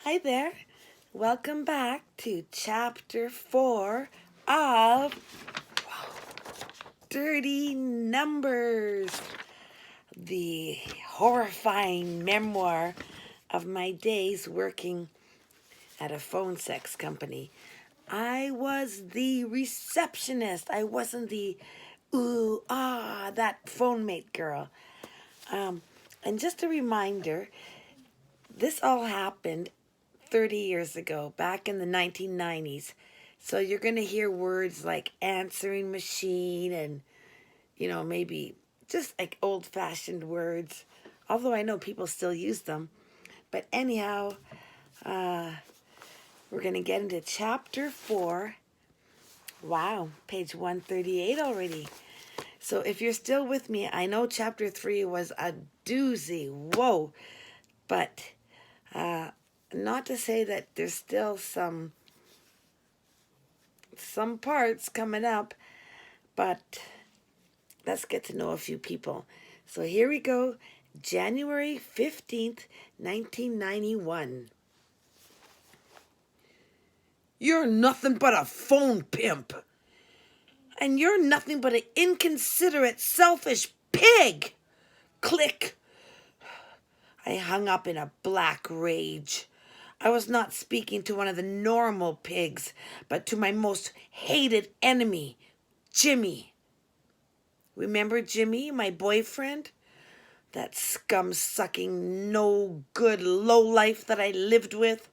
Hi there. Welcome back to Chapter 4 of Dirty Numbers, the horrifying memoir of my days working at a phone sex company. I was the receptionist. I wasn't the that phone mate girl. Um, and just a reminder, this all happened 30 years ago, back in the 1990s. So you're going to hear words like answering machine and, maybe just like old fashioned words. Although I know people still use them. But anyhow, uh, we're going to get into chapter 4. Wow, page 138 already. So if you're still with me, I know chapter 3 was a doozy. Whoa. But not to say that there's still some parts coming up, but let's get to know a few people. So here we go, January 15th, 1991. You're nothing but a phone pimp. And you're nothing but an inconsiderate, selfish pig. Click. I hung up in a black rage. I was not speaking to one of the normal pigs, but to my most hated enemy, Jimmy. Remember Jimmy, my boyfriend? That scum-sucking, no-good lowlife that I lived with?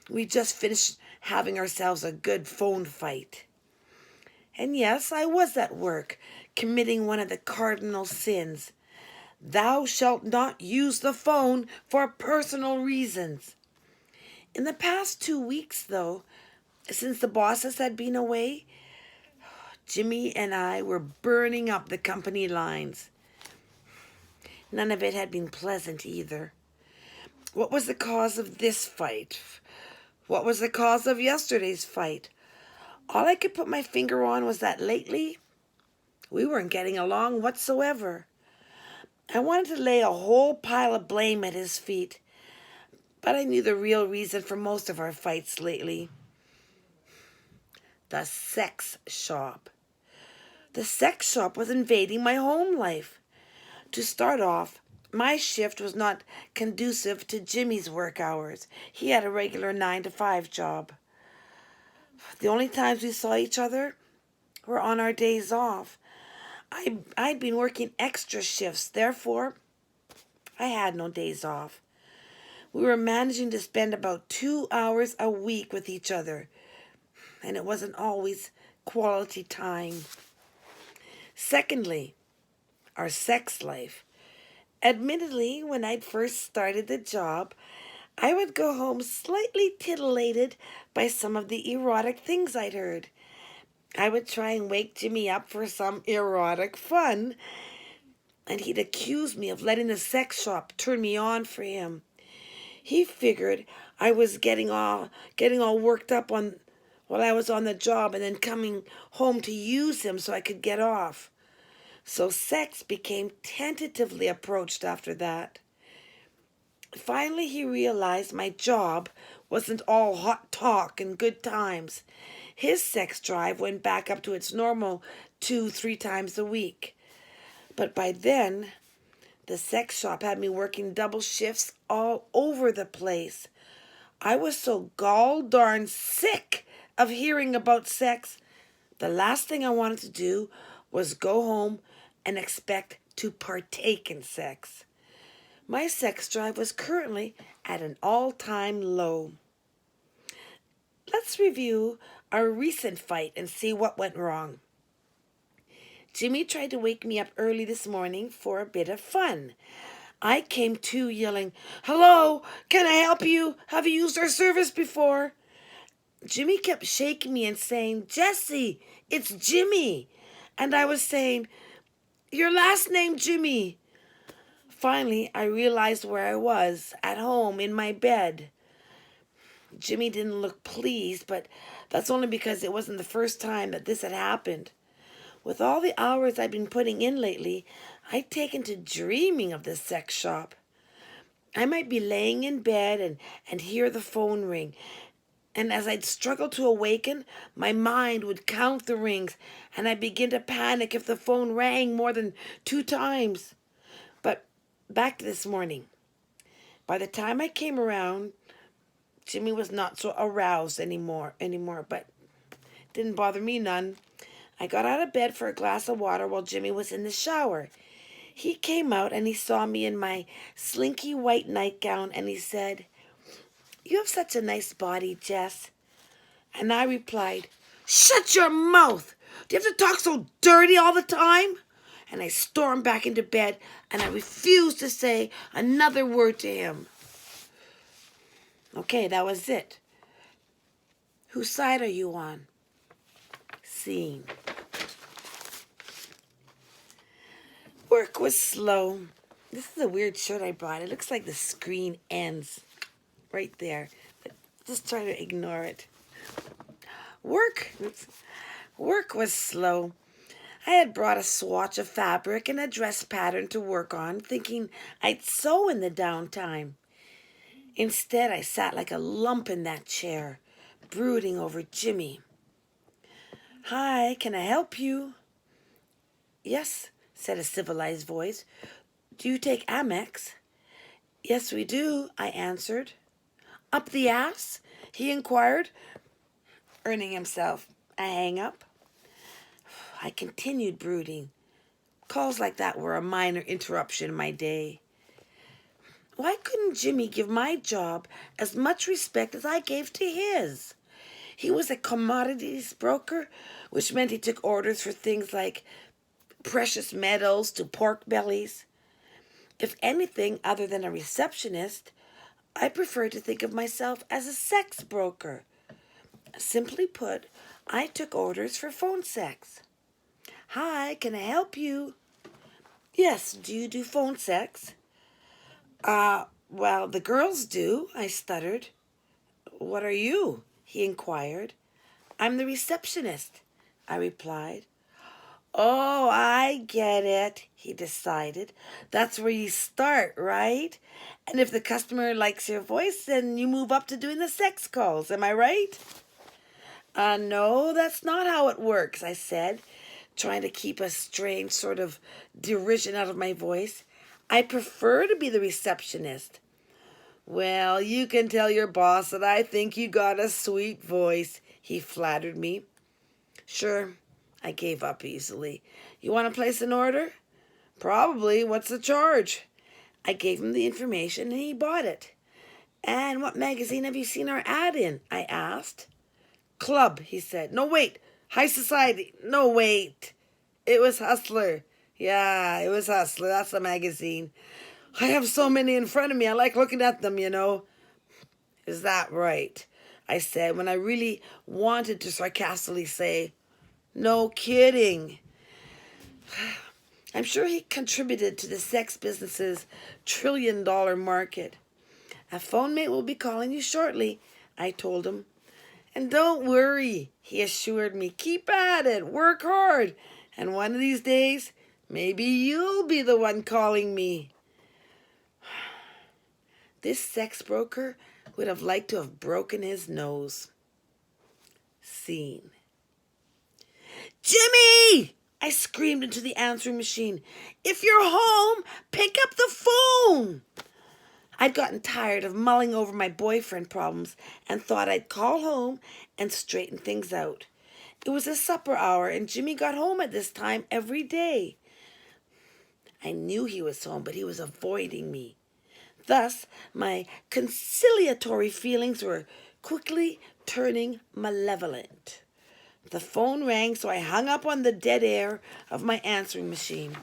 We just finished having ourselves a good phone fight. And yes, I was at work, committing one of the cardinal sins. Thou shalt not use the phone for personal reasons. In the past 2 weeks, though, since the bosses had been away, Jimmy and I were burning up the company lines. None of it had been pleasant either. What was the cause of this fight? What was the cause of yesterday's fight? All I could put my finger on was that lately we weren't getting along whatsoever. I wanted to lay a whole pile of blame at his feet, but I knew the real reason for most of our fights lately. The sex shop. The sex shop was invading my home life. To start off, my shift was not conducive to Jimmy's work hours. He had a regular 9 to 5 job. The only times we saw each other were on our days off. I'd been working extra shifts, therefore I had no days off. We were managing to spend about 2 hours a week with each other, and it wasn't always quality time. Secondly, our sex life. Admittedly, when I'd first started the job, I would go home slightly titillated by some of the erotic things I'd heard. I would try and wake Jimmy up for some erotic fun, and he'd accuse me of letting the sex shop turn me on for him. He figured I was getting all worked up on while I was on the job and then coming home to use him so I could get off. So sex became tentatively approached after that. Finally, he realized my job wasn't all hot talk and good times. His sex drive went back up to its normal 2-3 times a week. But by then, the sex shop had me working double shifts all over the place. I was so gall darn sick of hearing about sex. The last thing I wanted to do was go home and expect to partake in sex. My sex drive was currently at an all-time low. Let's review our recent fight and see what went wrong. Jimmy tried to wake me up early this morning for a bit of fun. I came to yelling, "Hello, can I help you? Have you used our service before?" Jimmy kept shaking me and saying, "Jessie, it's Jimmy." And I was saying, "Your last name, Jimmy." Finally, I realized where I was, at home in my bed. Jimmy didn't look pleased, but that's only because it wasn't the first time that this had happened. With all the hours I've been putting in lately, I'd taken to dreaming of this sex shop. I might be laying in bed and hear the phone ring. And as I'd struggle to awaken, my mind would count the rings, and I'd begin to panic if the phone rang more than 2 times. But back to this morning. By the time I came around, Jimmy was not so aroused anymore, but didn't bother me none. I got out of bed for a glass of water while Jimmy was in the shower. He came out and he saw me in my slinky white nightgown and he said, "You have such a nice body, Jess." And I replied, "Shut your mouth! Do you have to talk so dirty all the time?" And I stormed back into bed and I refused to say another word to him. Okay, that was it. Whose side are you on? Scene. Work was slow. This is a weird shirt I brought. It looks like the screen ends right there. But just try to ignore it. Work was slow. I had brought a swatch of fabric and a dress pattern to work on, thinking I'd sew in the downtime. Instead, I sat like a lump in that chair, brooding over Jimmy. "Hi, can I help you?" "Yes," said a civilized voice. "Do you take Amex?" "Yes, we do," I answered. "Up the ass?" he inquired, earning himself a hang-up. I continued brooding. Calls like that were a minor interruption in my day. Why couldn't Jimmy give my job as much respect as I gave to his? He was a commodities broker, which meant he took orders for things like precious metals to pork bellies. If anything other than a receptionist, I prefer to think of myself as a sex broker. Simply put, I took orders for phone sex. "Hi, can I help you?" "Yes, do you do phone sex?" Well, the girls do," I stuttered. "What are you?" he inquired. "I'm the receptionist," I replied. "Oh, I get it," he decided. "That's where you start, right? And if the customer likes your voice, then you move up to doing the sex calls. Am I right?" No, that's not how it works," I said, trying to keep a strange sort of derision out of my voice. "I prefer to be the receptionist." "Well, you can tell your boss that I think you got a sweet voice," he flattered me. "Sure," I gave up easily. "You want to place an order?" "Probably. What's the charge?" I gave him the information and he bought it. "And what magazine have you seen our ad in?" I asked. "Club," he said. "No, wait. High Society. No, wait. It was Hustler. Yeah, it was Hustler. That's the magazine. I have so many in front of me. I like looking at them, you know." "Is that right?" I said when I really wanted to sarcastically say, "No kidding." I'm sure he contributed to the sex business's $1 trillion market. "A phone mate will be calling you shortly," I told him. "And don't worry," he assured me. "Keep at it. Work hard. And one of these days, maybe you'll be the one calling me." This sex broker would have liked to have broken his nose. Scene. "Jimmy!" I screamed into the answering machine. "If you're home, pick up the phone!" I'd gotten tired of mulling over my boyfriend problems and thought I'd call home and straighten things out. It was a supper hour and Jimmy got home at this time every day. I knew he was home, but he was avoiding me. Thus, my conciliatory feelings were quickly turning malevolent. The phone rang, so I hung up on the dead air of my answering machine.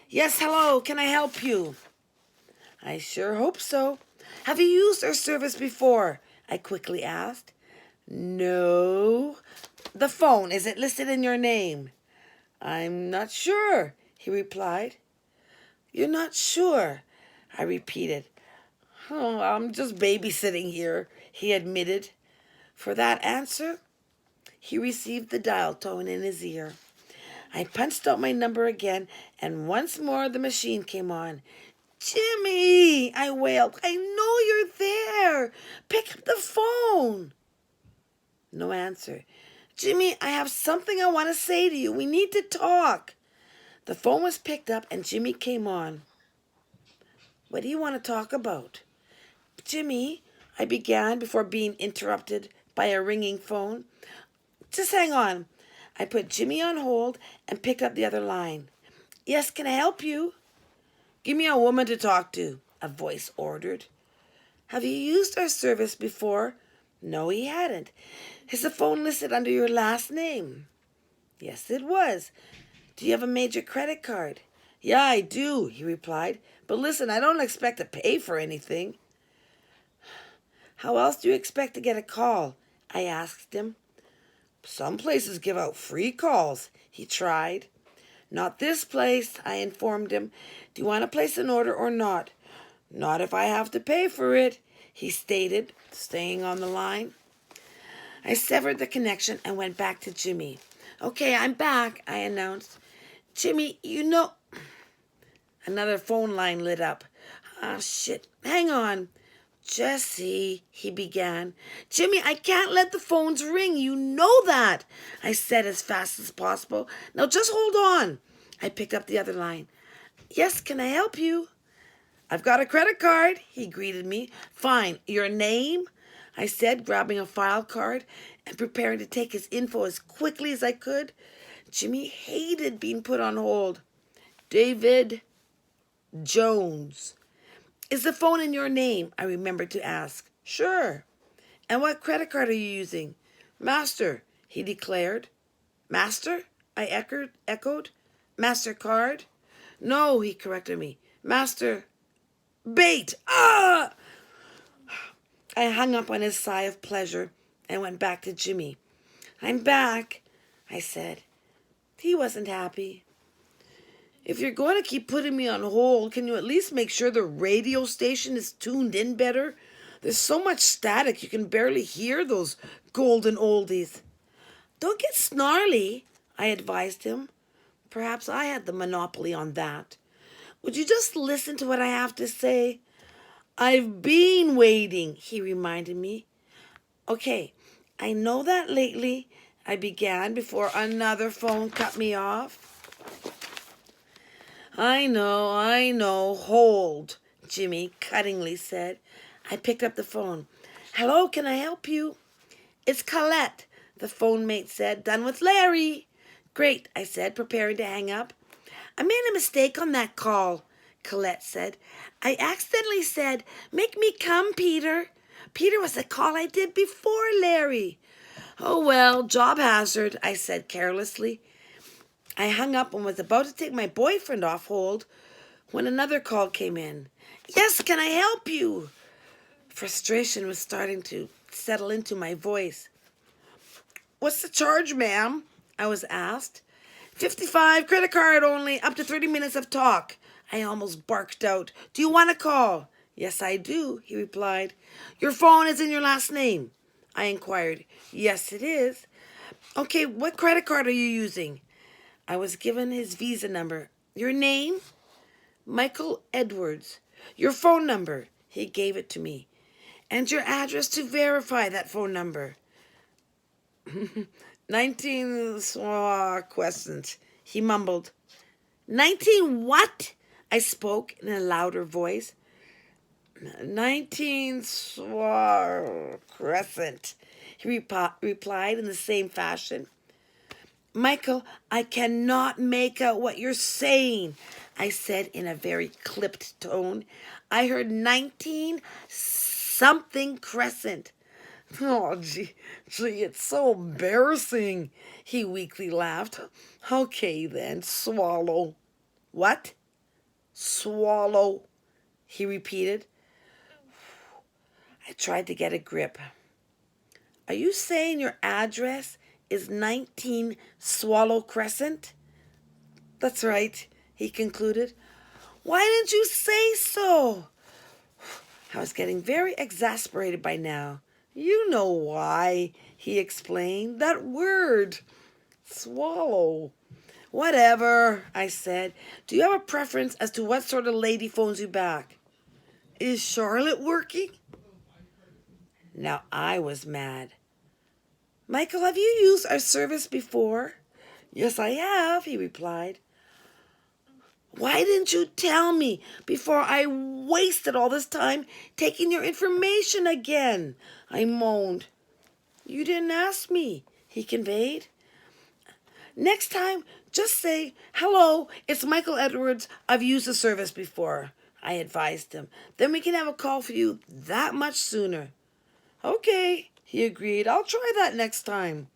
"Yes, hello, can I help you?" "I sure hope so." "Have you used our service before?" I quickly asked. "No." "The phone, is it listed in your name?" "I'm not sure," he replied. "You're not sure?" I repeated. "Oh, I'm just babysitting here," he admitted. For that answer, he received the dial tone in his ear. I punched out my number again, and once more the machine came on. Jimmy, I wailed. I know you're there. Pick up the phone. No answer. Jimmy, I have something I want to say to you. We need to talk. The phone was picked up and Jimmy came on. What do you want to talk about? Jimmy, I began before being interrupted by a ringing phone. Just hang on. I put Jimmy on hold and picked up the other line. Yes, can I help you? Give me a woman to talk to, a voice ordered. Have you used our service before? No, he hadn't. Is the phone listed under your last name? Yes, it was. Do you have a major credit card? Yeah, I do, he replied. But listen, I don't expect to pay for anything. How else do you expect to get a call? I asked him. Some places give out free calls, he tried. Not this place, I informed him. Do you want to place an order or not? Not if I have to pay for it, he stated, staying on the line. I severed the connection and went back to Jimmy. Okay, I'm back, I announced. Jimmy, you know... Another phone line lit up. Ah, shit. Hang on. Jessie, he began. Jimmy, I can't let the phones ring. You know that, I said as fast as possible. Now just hold on. I picked up the other line. Yes, can I help you? I've got a credit card, he greeted me. Fine. Your name? I said, grabbing a file card and preparing to take his info as quickly as I could. Jimmy hated being put on hold. David Jones. Is the phone in your name? I remembered to ask. Sure. And what credit card are you using? Master, he declared. Master? I echoed. MasterCard? No, he corrected me. Master. Bait! Ah! I hung up on his sigh of pleasure and went back to Jimmy. I'm back, I said. He wasn't happy. If you're going to keep putting me on hold, can you at least make sure the radio station is tuned in better? There's so much static you can barely hear those golden oldies. Don't get snarly, I advised him. Perhaps I had the monopoly on that. Would you just listen to what I have to say? I've been waiting, he reminded me. Okay, I know that lately, I began before another phone cut me off. I know, hold, Jimmy cuttingly said. I picked up the phone. Hello, can I help you? It's Colette, the phone mate said. Done with Larry. Great, I said, preparing to hang up. I made a mistake on that call, Colette said. I accidentally said, make me come, Peter. Peter was the call I did before Larry. Oh, well, job hazard, I said carelessly. I hung up and was about to take my boyfriend off hold when another call came in. Yes, can I help you? Frustration was starting to settle into my voice. What's the charge, ma'am? I was asked. 55, credit card only, up to 30 minutes of talk. I almost barked out. Do you want a call? Yes, I do, he replied. Your phone is in your last name? I inquired. Yes, it is. Okay, what credit card are you using? I was given his Visa number. Your name? Michael Edwards. Your phone number? He gave it to me. And your address to verify that phone number. 19 questions, he mumbled. 19 what? I spoke in a louder voice. 19 Crescent, he replied in the same fashion. Michael, I cannot make out what you're saying, I said in a very clipped tone. I heard 19 something Crescent. Oh, gee, it's so embarrassing, he weakly laughed. Okay, then, swallow. What? Swallow, he repeated. I tried to get a grip. Are you saying your address is 19 Swallow Crescent? That's right, he concluded. Why didn't you say so? I was getting very exasperated by now. You know why, he explained. That word, swallow. Whatever, I said. Do you have a preference as to what sort of lady phones you back? Is Charlotte working? Now I was mad. Michael, have you used our service before? Yes, I have, he replied. Why didn't you tell me before I wasted all this time taking your information again? I moaned. You didn't ask me, he conveyed. Next time, just say, hello, it's Michael Edwards. I've used the service before, I advised him. Then we can have a call for you that much sooner. Okay, he agreed. I'll try that next time.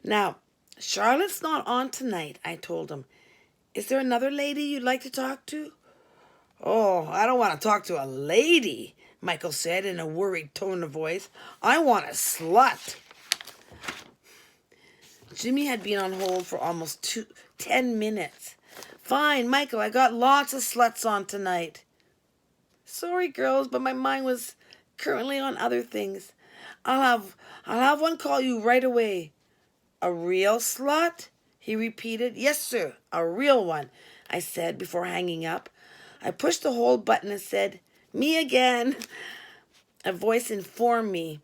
Now, Charlotte's not on tonight, I told him. Is there another lady you'd like to talk to? Oh, I don't want to talk to a lady, Michael said in a worried tone of voice. I want a slut. Jimmy had been on hold for almost 10 minutes. Fine, Michael, I got lots of sluts on tonight. Sorry, girls, but my mind was currently on other things. I'll have one call you right away. A real slut? He repeated. Yes, sir, a real one, I said before hanging up. I pushed the hold button and said, me again. A voice informed me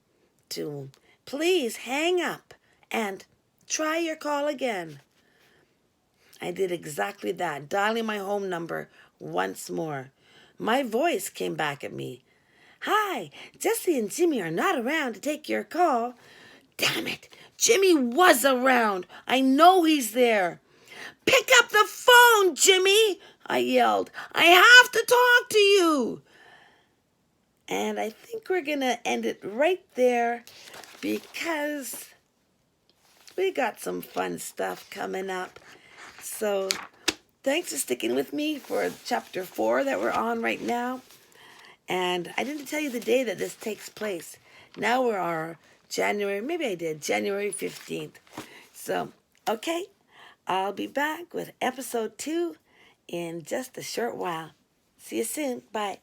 to please hang up and try your call again. I did exactly that, dialing my home number once more. My voice came back at me. Hi, Jessie and Jimmy are not around to take your call. Damn it, Jimmy was around. I know he's there. Pick up the phone, Jimmy, I yelled. I have to talk to you. And I think we're going to end it right there because we got some fun stuff coming up. So thanks for sticking with me for chapter 4 that we're on right now. And I didn't tell you the day that this takes place. Now we're on January 15th. So, okay, I'll be back with episode 2 in just a short while. See you soon. Bye.